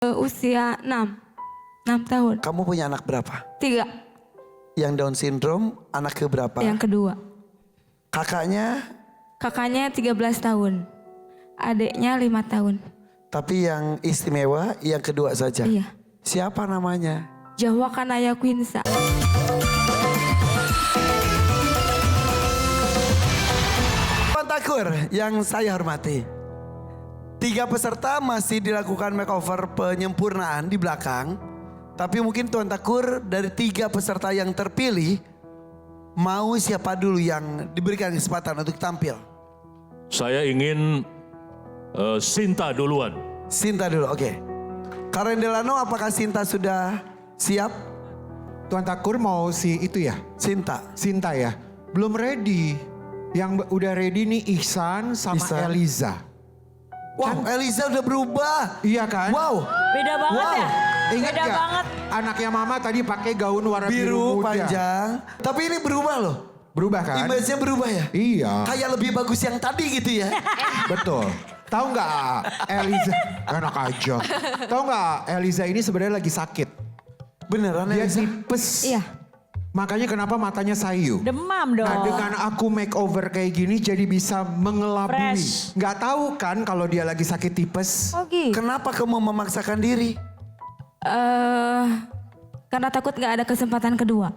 Usia 6 tahun. Kamu punya anak berapa? 3. Yang Down syndrome anak keberapa? Yang kedua. Kakaknya? Kakaknya 13 tahun. Adiknya 5 tahun. Tapi yang istimewa yang kedua saja? Iya. Siapa namanya? Jawa Kanaya Quinsa. Tuan Takur yang saya hormati. 3 peserta masih dilakukan makeover penyempurnaan di belakang. Tapi mungkin Tuan Takur dari 3 peserta yang terpilih, mau siapa dulu yang diberikan kesempatan untuk tampil? Saya ingin Sinta duluan. Sinta dulu, oke. Karen Delano, apakah Sinta sudah siap? Tuan Takur mau si itu ya? Sinta. Sinta ya? Belum ready. Yang udah ready nih Ihsan sama Ihsan. Eliza. Wow, Eliza udah berubah. Iya kan? Wow, Beda banget Wow. ya? Ingat Beda gak? banget. Anaknya mama tadi pakai gaun warna biru, biru muda. panjang. Tapi ini berubah loh. Berubah kan? Image-nya berubah ya? Iya. Kayak lebih bagus yang tadi gitu ya. Betul. Tahu nggak Eliza? Enak aja. Tahu nggak Eliza ini sebenarnya lagi sakit. Beneran Dia Eliza? tipes. Iya. Makanya kenapa matanya sayu. Demam dong. Nah dengan aku makeover kayak gini jadi bisa mengelabui. Fresh. Nggak tahu kan kalau dia lagi sakit tipes. Oh gitu. Kenapa kamu memaksakan diri? Karena takut gak ada kesempatan kedua.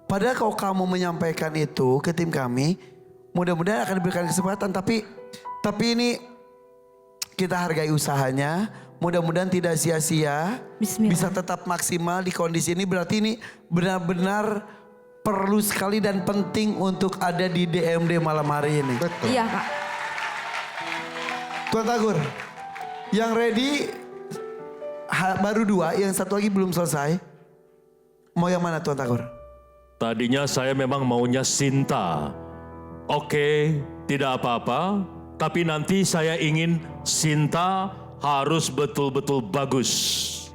Padahal kalau kamu menyampaikan itu ke tim kami, mudah-mudahan akan diberikan kesempatan. Tapi ini kita hargai usahanya. Mudah-mudahan tidak sia-sia. Bismillah. Bisa tetap maksimal di kondisi ini. Berarti ini benar-benar perlu sekali dan penting untuk ada di DMD malam hari ini. Betul. Iya Kak. Tuan Tagur, yang ready baru 2, yang satu lagi belum selesai. Mau yang mana Tuan Tagur? Tadinya saya memang maunya Sinta. Oke, tidak apa-apa. Tapi nanti saya ingin Sinta harus betul-betul bagus.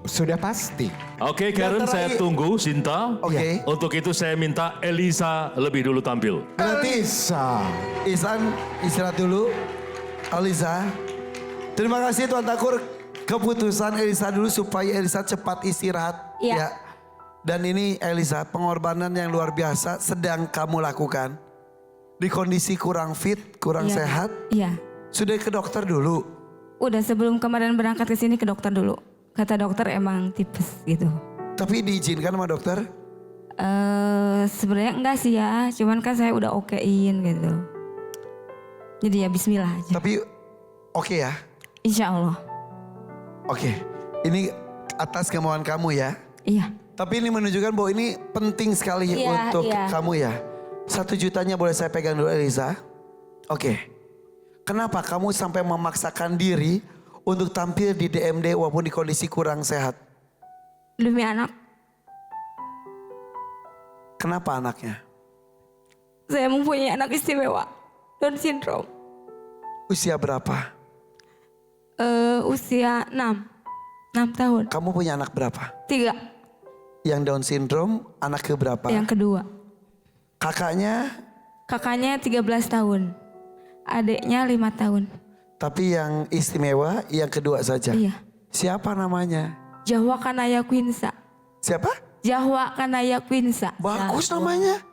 Sudah pasti. Oke Karen, Yang saya terakhir- tunggu Sinta. Oke. Untuk itu saya minta Eliza lebih dulu tampil. Elisa. Ihsan istirahat dulu. Eliza. Terima kasih Tuan Takur. Keputusan Eliza dulu supaya Eliza cepat istirahat. Iya. Ya. Dan ini Eliza, pengorbanan yang luar biasa sedang kamu lakukan. Di kondisi kurang fit, kurang Iya. sehat. Iya. Sudah ke dokter dulu. Udah sebelum kemarin berangkat ke sini ke dokter dulu. Kata dokter emang tipes gitu. Tapi diizinkan sama dokter. Sebenarnya enggak sih ya. Cuman kan saya udah okein gitu. Jadi ya bismillah aja. Tapi oke ya. Insya Allah. Oke. Ini atas kemauan kamu ya. Iya. Tapi ini menunjukkan bahwa ini penting sekali Iya, untuk iya. kamu ya. 1 jutanya boleh saya pegang dulu Eliza. Oke. Kenapa kamu sampai memaksakan diri untuk tampil di DMD walaupun di kondisi kurang sehat? Demi anak. Kenapa anaknya? Saya mempunyai anak istimewa. Down syndrome. Usia berapa? Usia 6 tahun. Kamu punya anak berapa? 3. Yang Down syndrome anak keberapa? Yang kedua. Kakaknya, Kakaknya 13 tahun. Adiknya 5 tahun. tapi yang istimewa yang kedua saja. Iya. Siapa namanya? Jawa Kanaya Quinsa. Siapa? Jawa Kanaya Quinsa. Bagus namanya.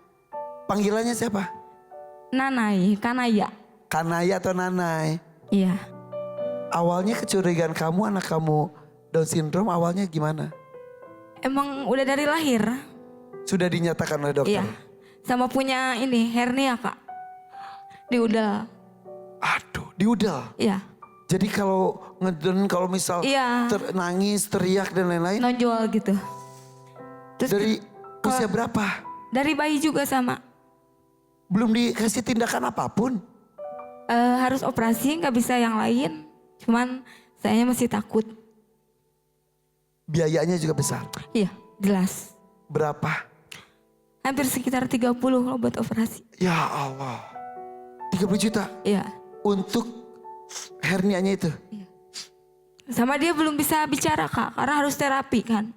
Panggilannya siapa? Nanai, Kanaya. Kanaya atau Nanai? Iya. Awalnya kecurigaan kamu anak kamu Down syndrome awalnya gimana? Emang udah dari lahir. Sudah dinyatakan oleh dokter? Iya. Sama punya ini hernia Kak. Di udel. Aduh, di udel. Iya. Jadi kalau ngeden, kalau misal Iya. nangis, teriak dan lain-lain. Nonjol gitu. Terus Dari usia berapa? dari bayi juga sama. Belum dikasih tindakan apapun. Harus operasi nggak bisa yang lain. Cuman saya masih takut. Biayanya juga besar. Iya jelas. Berapa? Hampir sekitar 30 loh buat operasi. Ya Allah. 30 juta Iya. untuk hernianya itu. Sama dia belum bisa bicara Kak. Karena harus terapi kan.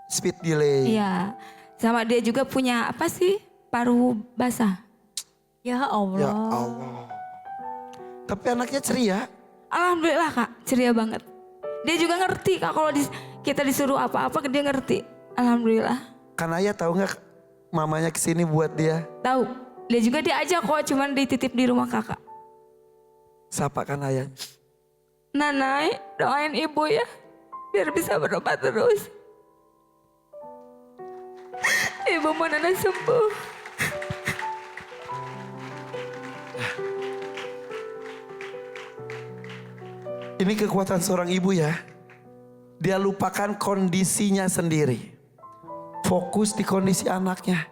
Speed delay. Iya. Sama dia juga punya apa sih? Paru basah. Ya Allah. Ya Allah. Tapi anaknya ceria. Alhamdulillah Kak. Ceria banget. Dia juga ngerti Kak kalau kita disuruh apa-apa dia ngerti. Alhamdulillah. Kan ayah tahu nggak mamanya kesini buat dia? Tahu. Dia juga diajak kok, cuman dititip di rumah kakak. Sapa kan ayah? Nanai, doain ibu ya. Biar bisa berobat terus. Ibu mau Nana sembuh. Ini kekuatan seorang ibu ya. Dia lupakan kondisinya sendiri. Fokus di kondisi anaknya.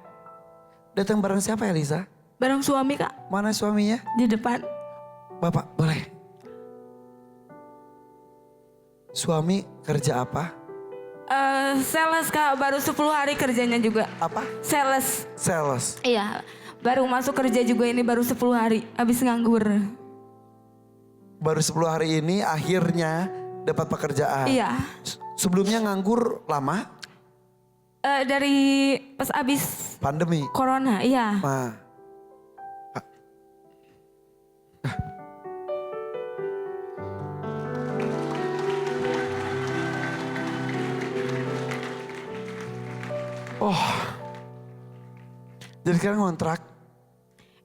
Datang bareng siapa ya Liza? Bareng suami kak, Mana suaminya? di depan. Bapak boleh. Suami kerja apa? Sales kak, baru 10 hari kerjanya juga. Apa? Sales. Sales. Iya, baru masuk kerja juga ini baru 10 hari. Habis nganggur. Baru 10 hari ini akhirnya dapat pekerjaan. Iya. Sebelumnya nganggur lama? Dari pas habis Pandemi. corona, iya. Nah. Oh. Jadi sekarang ngontrak.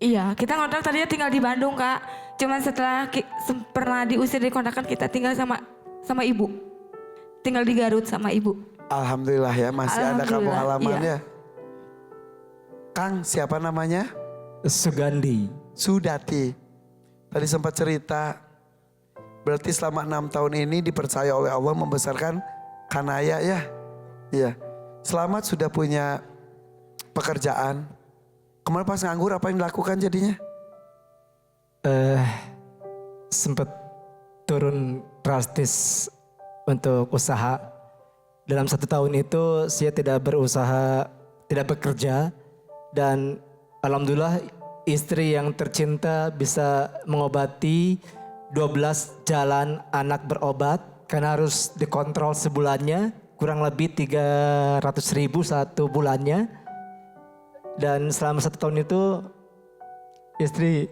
Iya, kita ngontrak tadinya tinggal di Bandung kak. Cuman setelah pernah diusir dari kontrakan kita tinggal sama ibu. Tinggal di Garut sama ibu. Alhamdulillah ya masih ada kampung Alhamdulillah, halamannya. Kang siapa namanya? Sugandi. Sudati. Tadi sempat cerita. Berarti selama 6 tahun ini dipercaya oleh Allah membesarkan Kanaya ya. Iya. Selamat sudah punya pekerjaan. Kemarin pas nganggur apa yang dilakukan jadinya? Sempat turun drastis untuk usaha. Dalam 1 tahun itu saya tidak berusaha, tidak bekerja. Dan alhamdulillah istri yang tercinta bisa mengobati 12 jalan anak berobat. Karena harus dikontrol sebulannya. Kurang lebih 300.000 satu bulannya. Dan selama 1 tahun itu istri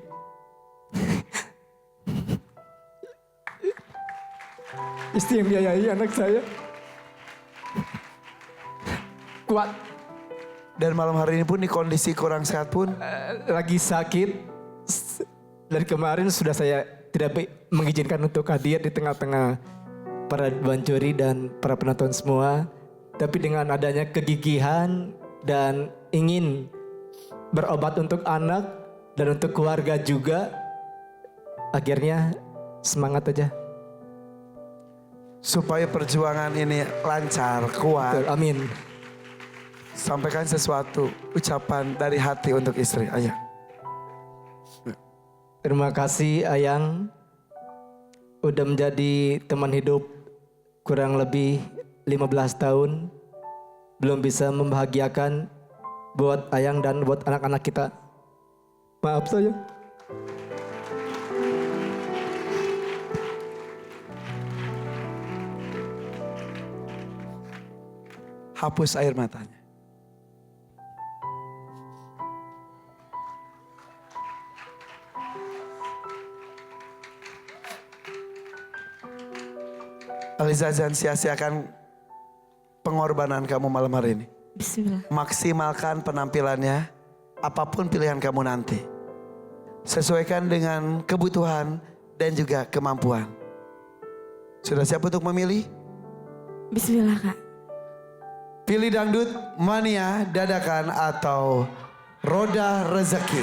istri yang biayai anak saya. Kuat, Dan malam hari ini pun di kondisi kurang sehat pun. lagi sakit. Dari kemarin sudah saya tidak mengizinkan untuk hadir di tengah-tengah para bancuri dan para penonton semua. Tapi dengan adanya kegigihan dan ingin berobat untuk anak dan untuk keluarga juga, akhirnya semangat aja. Supaya perjuangan ini lancar, kuat. Betul, amin. Sampaikan sesuatu, ucapan dari hati untuk istri. Ayah. Terima kasih Ayang udah menjadi teman hidup kurang lebih 15 tahun. Belum bisa membahagiakan buat Ayang dan buat anak-anak kita. Maaf saya. Hapus air matanya. Aliza, jangan sia-siakan pengorbanan kamu malam hari ini. Bismillah. Maksimalkan penampilannya, apapun pilihan kamu nanti. Sesuaikan dengan kebutuhan dan juga kemampuan. Sudah siap untuk memilih? Bismillah kak. Pilih dangdut, mania, dadakan atau roda rezeki.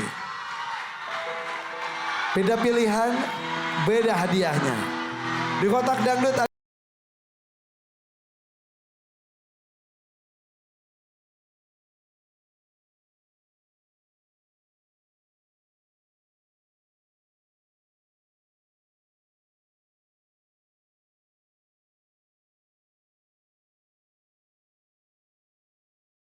Beda pilihan, beda hadiahnya. Di kotak dangdut